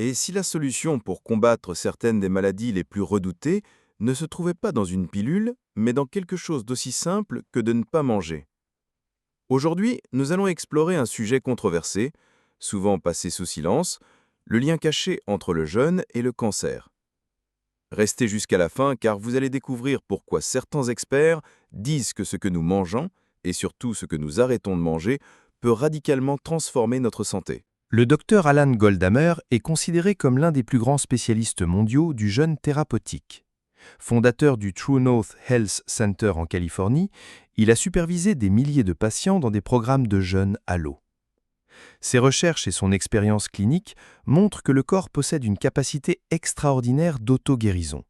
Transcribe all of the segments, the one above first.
Et si la solution pour combattre certaines des maladies les plus redoutées ne se trouvait pas dans une pilule, mais dans quelque chose d'aussi simple que de ne pas manger? Aujourd'hui, nous allons explorer un sujet controversé, souvent passé sous silence, le lien caché entre le jeûne et le cancer. Restez jusqu'à la fin car vous allez découvrir pourquoi certains experts disent que ce que nous mangeons, et surtout ce que nous arrêtons de manger, peut radicalement transformer notre santé. Le docteur Alan Goldhammer est considéré comme l'un des plus grands spécialistes mondiaux du jeûne thérapeutique. Fondateur du True North Health Center en Californie, il a supervisé des milliers de patients dans des programmes de jeûne à l'eau. Ses recherches et son expérience clinique montrent que le corps possède une capacité extraordinaire d'auto-guérison,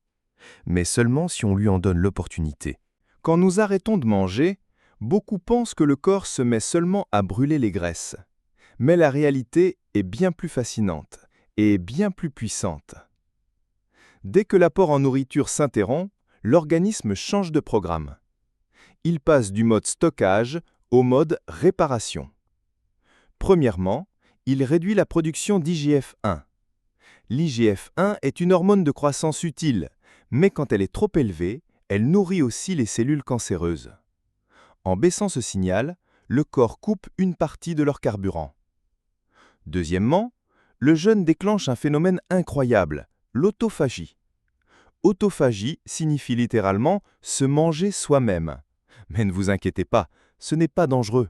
mais seulement si on lui en donne l'opportunité. Quand nous arrêtons de manger, beaucoup pensent que le corps se met seulement à brûler les graisses. Mais la réalité est bien plus fascinante et bien plus puissante. Dès que l'apport en nourriture s'interrompt, l'organisme change de programme. Il passe du mode stockage au mode réparation. Premièrement, il réduit la production d'IGF-1. L'IGF-1 est une hormone de croissance utile, mais quand elle est trop élevée, elle nourrit aussi les cellules cancéreuses. En baissant ce signal, le corps coupe une partie de leur carburant. Deuxièmement, le jeûne déclenche un phénomène incroyable, l'autophagie. Autophagie signifie littéralement se manger soi-même. Mais ne vous inquiétez pas, ce n'est pas dangereux.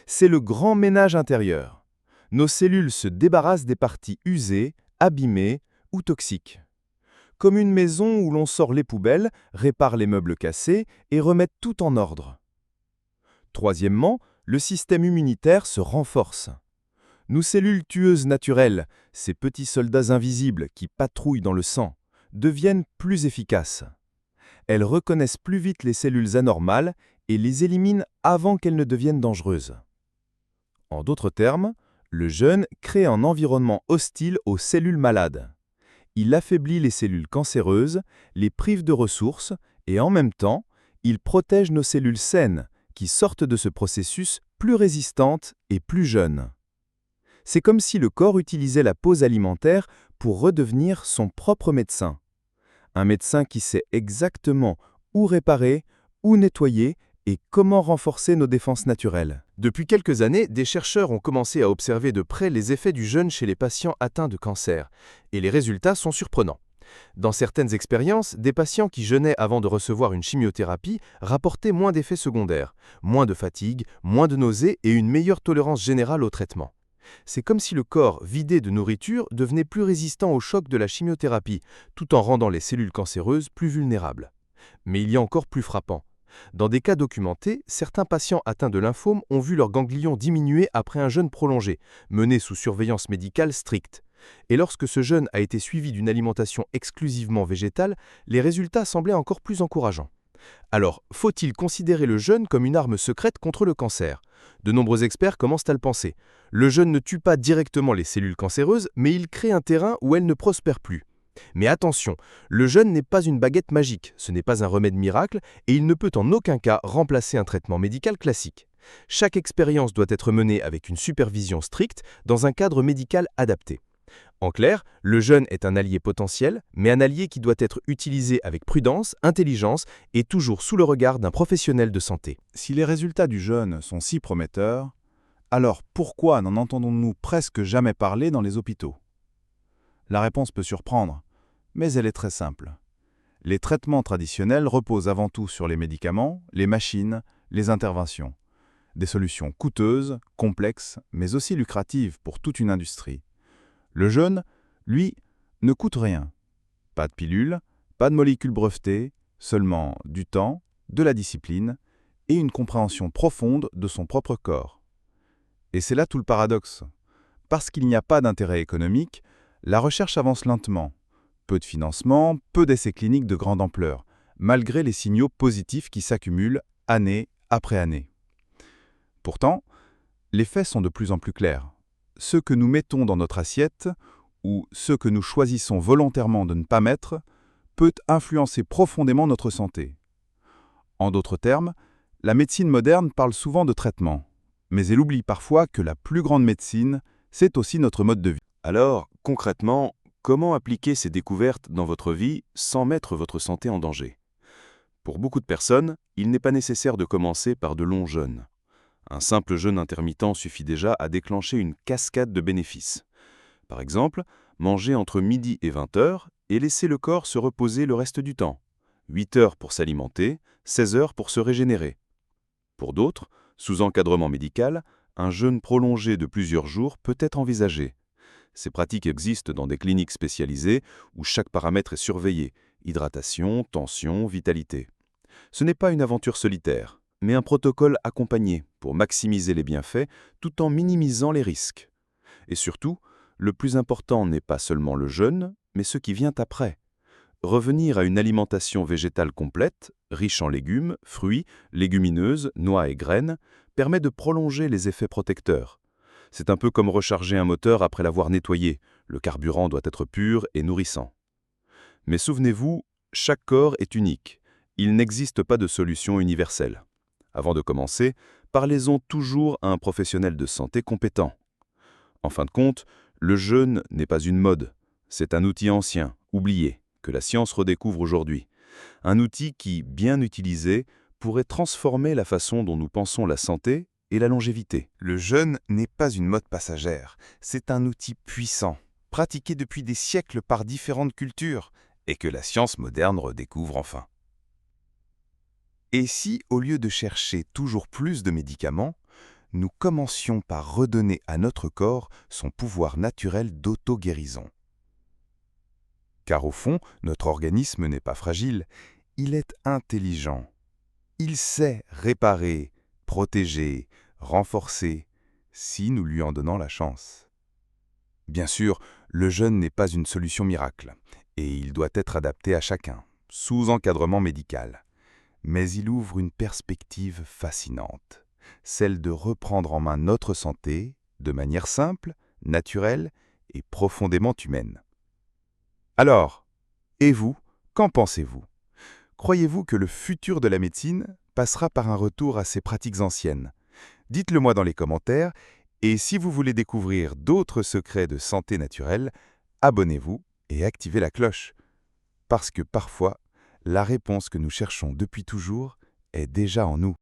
C'est le grand ménage intérieur. Nos cellules se débarrassent des parties usées, abîmées ou toxiques. Comme une maison où l'on sort les poubelles, répare les meubles cassés et remet tout en ordre. Troisièmement, le système immunitaire se renforce. Nos cellules tueuses naturelles, ces petits soldats invisibles qui patrouillent dans le sang, deviennent plus efficaces. Elles reconnaissent plus vite les cellules anormales et les éliminent avant qu'elles ne deviennent dangereuses. En d'autres termes, le jeûne crée un environnement hostile aux cellules malades. Il affaiblit les cellules cancéreuses, les prive de ressources et en même temps, il protège nos cellules saines qui sortent de ce processus plus résistantes et plus jeunes. C'est comme si le corps utilisait la pause alimentaire pour redevenir son propre médecin. Un médecin qui sait exactement où réparer, où nettoyer et comment renforcer nos défenses naturelles. Depuis quelques années, des chercheurs ont commencé à observer de près les effets du jeûne chez les patients atteints de cancer, et les résultats sont surprenants. Dans certaines expériences, des patients qui jeûnaient avant de recevoir une chimiothérapie rapportaient moins d'effets secondaires, moins de fatigue, moins de nausées et une meilleure tolérance générale au traitement. C'est comme si le corps, vidé de nourriture, devenait plus résistant au choc de la chimiothérapie, tout en rendant les cellules cancéreuses plus vulnérables. Mais il y a encore plus frappant. Dans des cas documentés, certains patients atteints de lymphome ont vu leurs ganglions diminuer après un jeûne prolongé, mené sous surveillance médicale stricte. Et lorsque ce jeûne a été suivi d'une alimentation exclusivement végétale, les résultats semblaient encore plus encourageants. Alors, faut-il considérer le jeûne comme une arme secrète contre le cancer? De nombreux experts commencent à le penser. Le jeûne ne tue pas directement les cellules cancéreuses, mais il crée un terrain où elles ne prospèrent plus. Mais attention, le jeûne n'est pas une baguette magique, ce n'est pas un remède miracle, et il ne peut en aucun cas remplacer un traitement médical classique. Chaque expérience doit être menée avec une supervision stricte, dans un cadre médical adapté. En clair, le jeûne est un allié potentiel, mais un allié qui doit être utilisé avec prudence, intelligence et toujours sous le regard d'un professionnel de santé. Si les résultats du jeûne sont si prometteurs, alors pourquoi n'en entendons-nous presque jamais parler dans les hôpitaux? La réponse peut surprendre, mais elle est très simple. Les traitements traditionnels reposent avant tout sur les médicaments, les machines, les interventions. Des solutions coûteuses, complexes, mais aussi lucratives pour toute une industrie. Le jeûne, lui, ne coûte rien. Pas de pilule, pas de molécules brevetées, seulement du temps, de la discipline et une compréhension profonde de son propre corps. Et c'est là tout le paradoxe. Parce qu'il n'y a pas d'intérêt économique, la recherche avance lentement. Peu de financement, peu d'essais cliniques de grande ampleur, malgré les signaux positifs qui s'accumulent année après année. Pourtant, les faits sont de plus en plus clairs. Ce que nous mettons dans notre assiette, ou ce que nous choisissons volontairement de ne pas mettre, peut influencer profondément notre santé. En d'autres termes, la médecine moderne parle souvent de traitement, mais elle oublie parfois que la plus grande médecine, c'est aussi notre mode de vie. Alors, Concrètement, comment appliquer ces découvertes dans votre vie sans mettre votre santé en danger? Pour beaucoup de personnes, il n'est pas nécessaire de commencer par de longs jeûnes. Un simple jeûne intermittent suffit déjà à déclencher une cascade de bénéfices. Par exemple, manger entre midi et 20 heures et laisser le corps se reposer le reste du temps. 8 heures pour s'alimenter, 16 heures pour se régénérer. Pour d'autres, sous encadrement médical, un jeûne prolongé de plusieurs jours peut être envisagé. Ces pratiques existent dans des cliniques spécialisées où chaque paramètre est surveillé: hydratation, tension, vitalité. Ce n'est pas une aventure solitaire, mais un protocole accompagné pour maximiser les bienfaits tout en minimisant les risques. Et surtout, le plus important n'est pas seulement le jeûne, mais ce qui vient après. Revenir à une alimentation végétale complète, riche en légumes, fruits, légumineuses, noix et graines, permet de prolonger les effets protecteurs. C'est un peu comme recharger un moteur après l'avoir nettoyé. Le carburant doit être pur et nourrissant. Mais souvenez-vous, chaque corps est unique. Il n'existe pas de solution universelle. Avant de commencer, parlez-en toujours à un professionnel de santé compétent. En fin de compte, le jeûne n'est pas une mode. C'est un outil ancien, oublié, que la science redécouvre aujourd'hui. Un outil qui, bien utilisé, pourrait transformer la façon dont nous pensons la santé et la longévité. Le jeûne n'est pas une mode passagère, c'est un outil puissant, pratiqué depuis des siècles par différentes cultures, et que la science moderne redécouvre enfin. Et si, au lieu de chercher toujours plus de médicaments, nous commencions par redonner à notre corps son pouvoir naturel d'auto-guérison? Car au fond, notre organisme n'est pas fragile, il est intelligent. Il sait réparer, protéger, renforcer, si nous lui en donnons la chance. Bien sûr, le jeûne n'est pas une solution miracle, et il doit être adapté à chacun, sous encadrement médical. Mais il ouvre une perspective fascinante, celle de reprendre en main notre santé de manière simple, naturelle et profondément humaine. Alors, et vous, qu'en pensez-vous? Croyez-vous que le futur de la médecine passera par un retour à ces pratiques anciennes? Dites-le moi dans les commentaires, et si vous voulez découvrir d'autres secrets de santé naturelle, abonnez-vous et activez la cloche. Parce que parfois, la réponse que nous cherchons depuis toujours est déjà en nous.